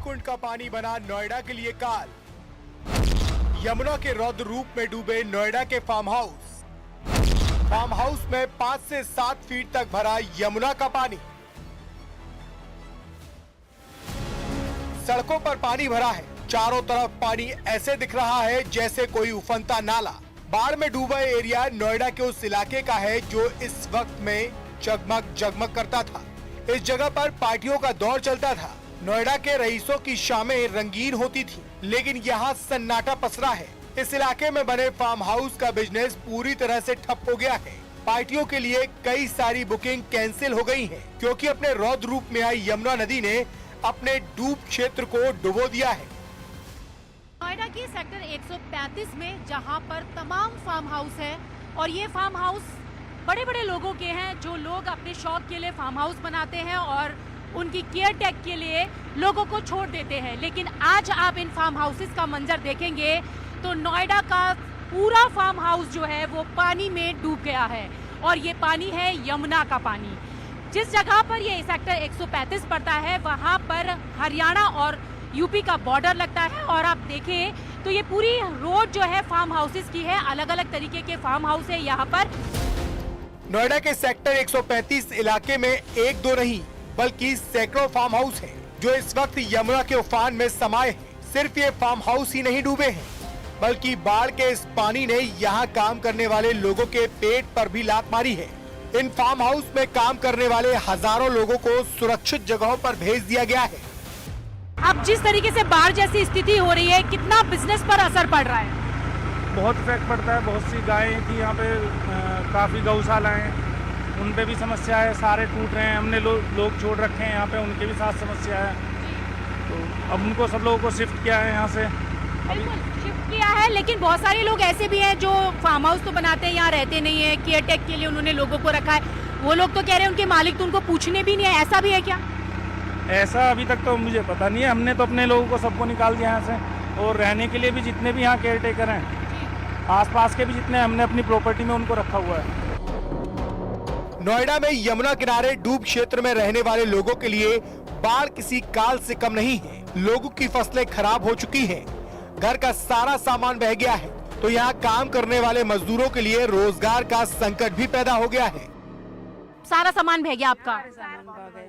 कुंड का पानी बना नोएडा के लिए काल। यमुना के रौद्र रूप में डूबे नोएडा के फार्म हाउस। फार्म हाउस में 5 से 7 फीट तक भरा यमुना का पानी। सड़कों पर पानी भरा है, चारों तरफ पानी ऐसे दिख रहा है जैसे कोई उफनता नाला। बाढ़ में डूबा एरिया नोएडा के उस इलाके का है जो इस वक्त में जगमग जगमग करता था। इस जगह पर पार्टियों का दौर चलता था। नोएडा के रईसों की शामें रंगीन होती थी, लेकिन यहाँ सन्नाटा पसरा है। इस इलाके में बने फार्म हाउस का बिजनेस पूरी तरह से ठप हो गया है। पार्टियों के लिए कई सारी बुकिंग कैंसिल हो गई है, क्योंकि अपने रौद्र रूप में आई यमुना नदी ने अपने डूब क्षेत्र को डुबो दिया है। नोएडा की सेक्टर 135 में जहां पर तमाम फार्म हाउस है और ये फार्म हाउस बड़े बड़े लोगों के हैं, जो लोग अपने शौक के लिए फार्म हाउस बनाते हैं और उनकी केयर टेक के लिए लोगों को छोड़ देते हैं। लेकिन आज आप इन फार्म हाउसेस का मंजर देखेंगे तो नोएडा का पूरा फार्म हाउस जो है वो पानी में डूब गया है और ये पानी है यमुना का पानी। जिस जगह पर ये सेक्टर 135 पड़ता है वहाँ पर हरियाणा और यूपी का बॉर्डर लगता है और आप देखें तो ये पूरी रोड जो है फार्म हाउसेस की है। अलग अलग तरीके के फार्म हाउस है यहाँ पर। नोएडा के सेक्टर 135 इलाके में एक दो नहीं बल्कि सैकड़ों फार्म हाउस हैं, जो इस वक्त यमुना के उफान में समाये हैं। सिर्फ ये फार्म हाउस ही नहीं डूबे हैं, बल्कि बाढ़ के इस पानी ने यहाँ काम करने वाले लोगों के पेट पर भी लात मारी है। इन फार्म हाउस में काम करने वाले हजारों लोगों को सुरक्षित जगहों पर भेज दिया गया है। अब जिस तरीके से बाढ़ जैसी स्थिति हो रही है, कितना बिजनेस पर असर पड़ रहा है? बहुत इफेक्ट पड़ता है। बहुत सी गायें थी यहाँ पे, काफ़ी गौशाला हैं, उन पे भी समस्या है। सारे टूट रहे हैं, हमने लोग छोड़ रखे हैं यहाँ पे, उनके भी साथ समस्या है। तो अब उनको सब लोगों को शिफ्ट किया है यहाँ से। शिफ्ट किया है, लेकिन बहुत सारे लोग ऐसे भी हैं जो फार्म हाउस तो बनाते हैं, यहाँ रहते नहीं है। केयर टेक के लिए उन्होंने लोगों को रखा है। वो लोग तो कह रहे हैं उनके मालिक तो उनको पूछने भी नहीं है। ऐसा भी है क्या? ऐसा अभी तक तो मुझे पता नहीं है। हमने तो अपने लोगों को सबको निकाल दिया यहाँ से, और रहने के लिए भी जितने भी यहाँ केयर टेकर हैं, आसपास के भी जितने, हमने अपनी प्रॉपर्टी में उनको रखा हुआ है। नोएडा में यमुना किनारे डूब क्षेत्र में रहने वाले लोगों के लिए बाढ़ किसी काल से कम नहीं है। लोगों की फसलें खराब हो चुकी हैं, घर का सारा सामान बह गया है, तो यहाँ काम करने वाले मजदूरों के लिए रोजगार का संकट भी पैदा हो गया है। सारा सामान बह गया आपका?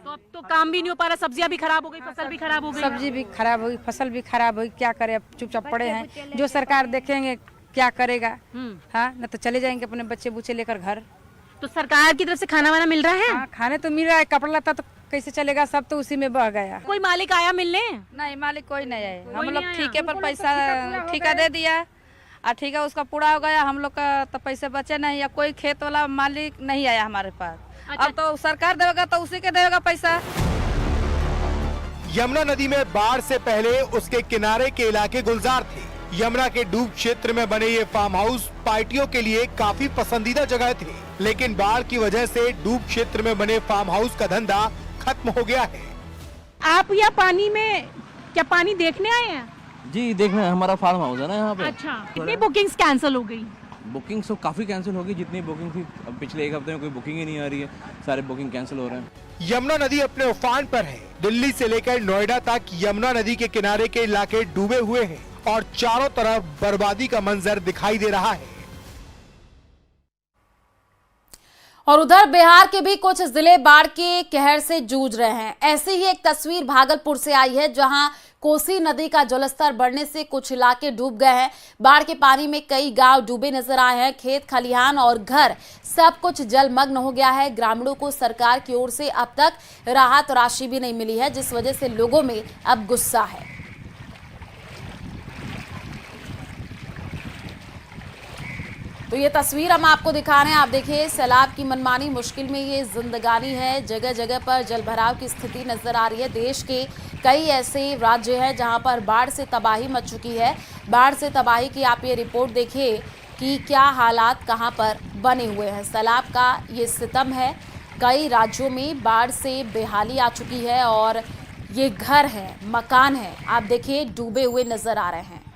तो अब तो काम भी नहीं हो पा रहा, सब्जियां भी खराब हो गई, फसल भी खराब हो गई। सब्जी भी खराब हुई, फसल भी खराब हुई, क्या करे? अब चुपचाप पड़े हैं। जो सरकार देखेंगे क्या करेगा। हाँ, न तो चले जाएंगे अपने बच्चे बुच्चे लेकर घर। तो सरकार की तरफ से खाना वाना मिल रहा है? हाँ, खाने तो मिल रहा है, कपड़ा लता तो कैसे चलेगा? सब तो उसी में बह गया। कोई मालिक आया मिलने? नहीं, मालिक कोई नहीं आए। हम लोग ठीके पर पैसा ठीका दे दिया और ठीका उसका पूरा हो गया। हम लोग का तो पैसे बचे नहीं, या कोई खेत वाला मालिक नहीं आया हमारे पास। अच्छा। अब तो सरकार देगा तो उसी के देगा पैसा। यमुना नदी में बाढ़ से पहले उसके किनारे के इलाके गुलजार थे। यमुना के डूब क्षेत्र में बने ये फार्म हाउस पार्टियों के लिए काफी पसंदीदा जगह थे, लेकिन बाढ़ की वजह से डूब क्षेत्र में बने फार्म हाउस का धंधा खत्म हो गया है। आप यहाँ पानी में क्या पानी देखने आए हैं? जी, देखना है, हमारा फार्म हाउस है ना यहाँ पे। अच्छा, कितनी बुकिंग्स कैंसिल हो गई? बुकिंग तो काफी कैंसिल होगी। जितनी बुकिंग थी, अब पिछले एक हफ्ते में कोई बुकिंग ही नहीं आ रही है, सारे बुकिंग कैंसिल हो रहे हैं। यमुना नदी अपने उफान पर है। दिल्ली से लेकर नोएडा तक यमुना नदी के किनारे के इलाके डूबे हुए हैं और चारों तरफ बर्बादी का मंजर दिखाई दे रहा है। और उधर बिहार के भी कुछ जिले बाढ़ के कहर से जूझ रहे हैं। ऐसी ही एक तस्वीर भागलपुर से आई है, जहां कोसी नदी का जलस्तर बढ़ने से कुछ इलाके डूब गए हैं। बाढ़ के पानी में कई गांव डूबे नजर आए हैं। खेत खलिहान और घर सब कुछ जलमग्न हो गया है। ग्रामीणों को सरकार की ओर से अब तक राहत राशि भी नहीं मिली है, जिस वजह से लोगों में अब गुस्सा है। तो ये तस्वीर हम आपको दिखा रहे हैं। आप देखिए, सैलाब की मनमानी मुश्किल में ये जिंदगानी है। जगह जगह पर जलभराव की स्थिति नजर आ रही है। देश के कई ऐसे राज्य हैं जहां पर बाढ़ से तबाही मच चुकी है। बाढ़ से तबाही की आप ये रिपोर्ट देखिए कि क्या हालात कहां पर बने हुए हैं। सैलाब का ये सितम है। कई राज्यों में बाढ़ से बेहाली आ चुकी है और ये घर हैं, मकान हैं, आप देखिए डूबे हुए नजर आ रहे हैं।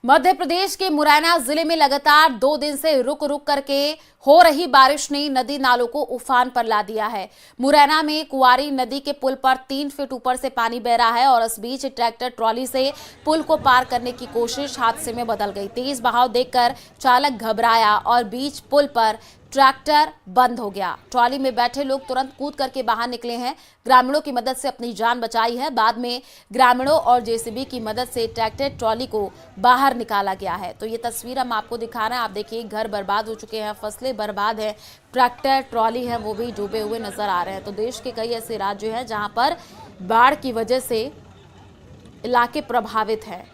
मध्य प्रदेश के मुरैना जिले में लगातार 2 दिन से रुक रुक करके हो रही बारिश ने नदी नालों को उफान पर ला दिया है। मुरैना में कुंवारी नदी के पुल पर 3 फीट ऊपर से पानी बह रहा है और इस बीच ट्रैक्टर ट्रॉली से पुल को पार करने की कोशिश हादसे में बदल गई। तेज बहाव देखकर चालक घबराया और बीच पुल पर ट्रैक्टर बंद हो गया। ट्रॉली में बैठे लोग तुरंत कूद करके बाहर निकले हैं। ग्रामीणों की मदद से अपनी जान बचाई है। बाद में ग्रामीणों और जेसीबी की मदद से ट्रैक्टर ट्रॉली को बाहर निकाला गया है। तो ये तस्वीर हम आपको दिखा रहे हैं। आप देखिए, घर बर्बाद हो चुके हैं, फसलें बर्बाद हैं, ट्रैक्टर ट्रॉली है वो भी डूबे हुए नजर आ रहे हैं। तो देश के कई ऐसे राज्य हैं जहां पर बाढ़ की वजह से इलाके प्रभावित हैं।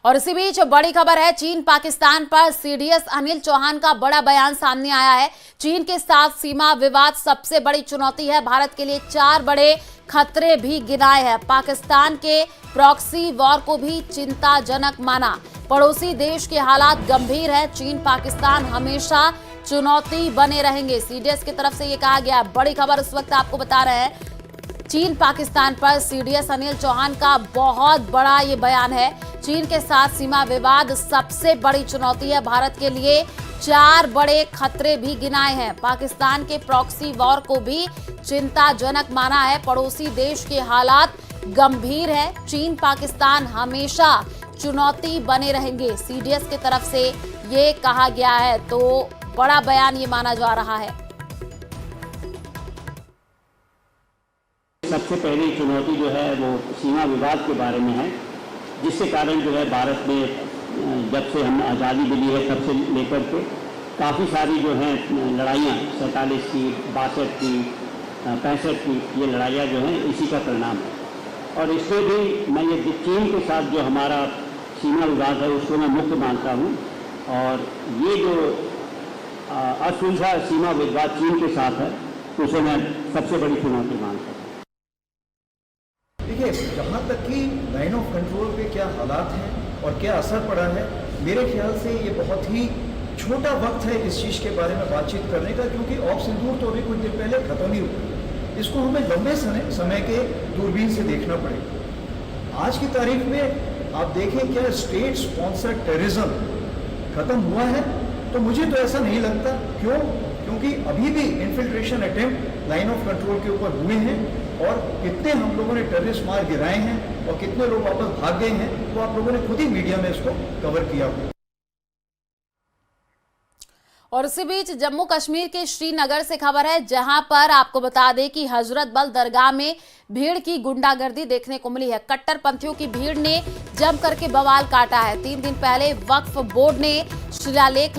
और इसी बीच बड़ी खबर है, चीन पाकिस्तान पर सीडीएस अनिल चौहान का बड़ा बयान सामने आया है। चीन के साथ सीमा विवाद सबसे बड़ी चुनौती है। भारत के लिए 4 बड़े खतरे भी गिनाए हैं। पाकिस्तान के प्रॉक्सी वॉर को भी चिंताजनक माना। पड़ोसी देश के हालात गंभीर है। चीन पाकिस्तान हमेशा चुनौती बने रहेंगे। सीडीएस की तरफ से ये कहा गया। बड़ी खबर इस वक्त आपको बता रहे हैं, चीन पाकिस्तान पर सीडीएस अनिल चौहान का बहुत बड़ा ये बयान है। चीन के साथ सीमा विवाद सबसे बड़ी चुनौती है। भारत के लिए 4 बड़े खतरे भी गिनाए हैं। पाकिस्तान के प्रॉक्सी वॉर को भी चिंताजनक माना है। पड़ोसी देश के हालात गंभीर है। चीन पाकिस्तान हमेशा चुनौती बने रहेंगे। सीडीएस की तरफ से ये कहा गया है। तो बड़ा बयान ये माना जा रहा है। सबसे पहली चुनौती जो है वो सीमा विवाद के बारे में है, जिसके कारण जो है भारत में जब से हम आज़ादी मिली है तब से लेकर के काफ़ी सारी जो हैं लड़ाइयाँ 47 की, 62 की, 65 की, ये लड़ाइयाँ जो हैं इसी का परिणाम है। और इसमें भी मैं ये चीन के साथ जो हमारा सीमा विवाद है उसको मैं मुख्य मानता हूँ। और ये जो असुलझा सीमा विवाद चीन के साथ है उसे मैं सबसे बड़ी चुनौती मानता हूँ। देखिए, जहाँ तक कि लाइन ऑफ कंट्रोल पे क्या हालात हैं और क्या असर पड़ा है, मेरे ख्याल से ये बहुत ही छोटा वक्त है इस चीज़ के बारे में बातचीत करने का, क्योंकि ऑफ सिंदूर तो अभी कुछ दिन पहले खत्म ही हुआ। इसको हमें लंबे समय के दूरबीन से देखना पड़ेगा। आज की तारीख में आप देखें, क्या स्टेट स्पॉन्सर्ड टेररिज्म खत्म हुआ है? तो मुझे तो ऐसा नहीं लगता। क्यों? क्योंकि अभी भी infiltration attempt line of control के ऊपर हुए हैं और कितने हम लोगों ने टेररिस्ट मार गिराए हैं और कितने लोग वापस भाग गए हैं, तो आप लोगों ने खुद ही मीडिया में इसको कवर किया हुआ। और इसी बीच जम्मू कश्मीर के श्रीनगर से खबर है, जहां पर आपको बता दें कि हजरत बल दरगाह में भीड़ की गुंडागर्दी देखने को मिली है। कट्टरपंथियों की भीड़ ने जम करके बवाल काटा है। 3 दिन पहले वक्फ बोर्ड ने शिलालेख